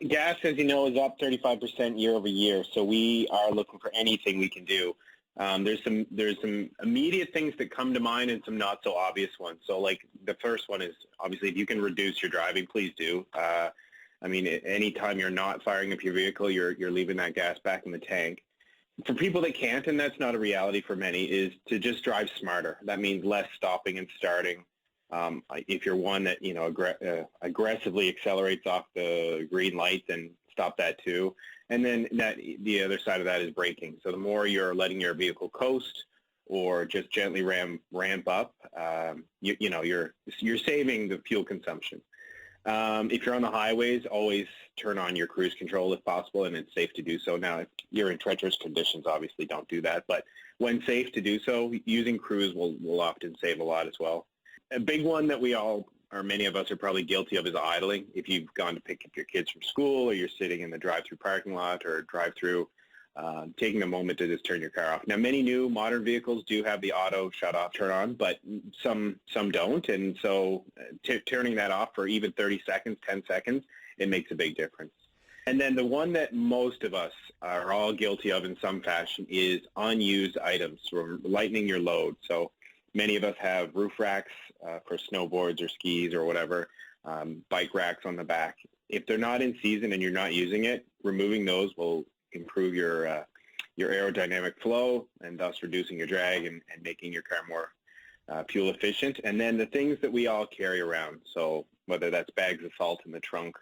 Gas, as you know, is up 35% year over year, so we are looking for anything we can do. There's some immediate things that come to mind and some not so obvious ones. So like the first one is obviously if you can reduce your driving, please do. I mean, anytime you're not firing up your vehicle, you're leaving that gas back in the tank. For people that can't, and that's not a reality for many, is to just drive smarter. That means less stopping and starting. If you're one that aggressively accelerates off the green light, then stop that too. And then the other side of that is braking. So the more you're letting your vehicle coast or just gently ramp up, you're saving the fuel consumption. If you're on the highways, always turn on your cruise control if possible, and it's safe to do so. Now, if you're in treacherous conditions, obviously don't do that. But when safe to do so, using cruise will often save a lot as well. A big one that we all, or many of us, are probably guilty of is idling. If you've gone to pick up your kids from school, or you're sitting in the drive-through parking lot or drive-through, taking a moment to just turn your car off. Now, many new modern vehicles do have the auto shut off, turn on, but some don't. And so turning that off for even 30 seconds, 10 seconds, it makes a big difference. And then the one that most of us are all guilty of in some fashion is unused items, or lightening your load. So many of us have roof racks for snowboards or skis or whatever, bike racks on the back. If they're not in season and you're not using it, removing those will improve your aerodynamic flow and thus reducing your drag and making your car more fuel efficient. And then the things that we all carry around, so whether that's bags of salt in the trunk,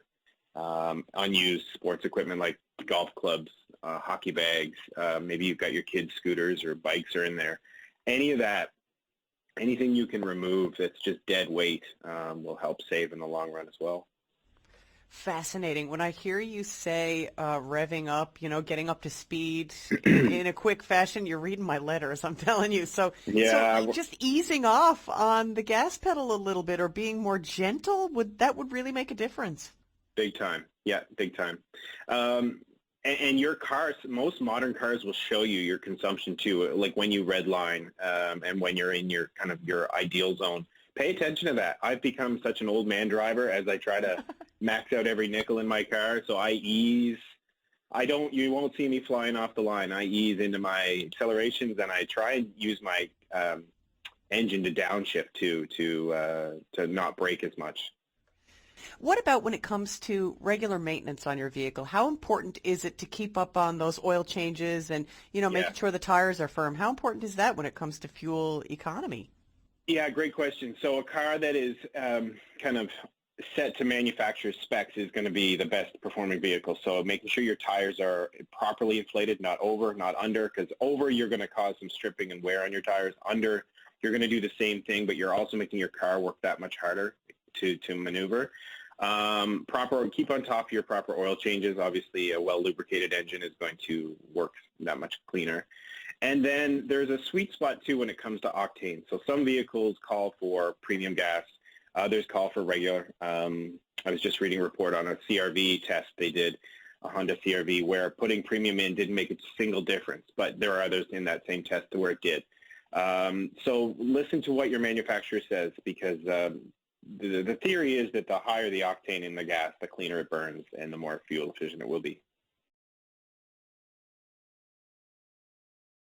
unused sports equipment like golf clubs, hockey bags, maybe you've got your kids' scooters or bikes are in there. Any of that, anything you can remove that's just dead weight will help save in the long run as well. Fascinating. When I hear you say revving up, getting up to speed in a quick fashion, you're reading my letters, I'm telling you. So just easing off on the gas pedal a little bit or being more gentle, would really make a difference. Big time. Yeah, big time. And your cars, most modern cars will show you your consumption too, like when you redline and when you're in your kind of your ideal zone. Pay attention to that. I've become such an old man driver as I try to max out every nickel in my car. So I ease. You won't see me flying off the line. I ease into my accelerations, and I try and use my engine to downshift to not brake as much. What about when it comes to regular maintenance on your vehicle? How important is it to keep up on those oil changes and, making sure the tires are firm? How important is that when it comes to fuel economy? Yeah, great question. So a car that is kind of set to manufacturer's specs is going to be the best performing vehicle. So making sure your tires are properly inflated, not over, not under, because over you're going to cause some stripping and wear on your tires. Under, you're going to do the same thing, but you're also making your car work that much harder to maneuver. Keep on top of your proper oil changes. Obviously, a well-lubricated engine is going to work that much cleaner. And then there's a sweet spot, too, when it comes to octane. So some vehicles call for premium gas. Others call for regular. I was just reading a report on a CRV test they did, a Honda CRV, where putting premium in didn't make a single difference. But there are others in that same test where it did. So listen to what your manufacturer says, because the theory is that the higher the octane in the gas, the cleaner it burns and the more fuel efficient it will be.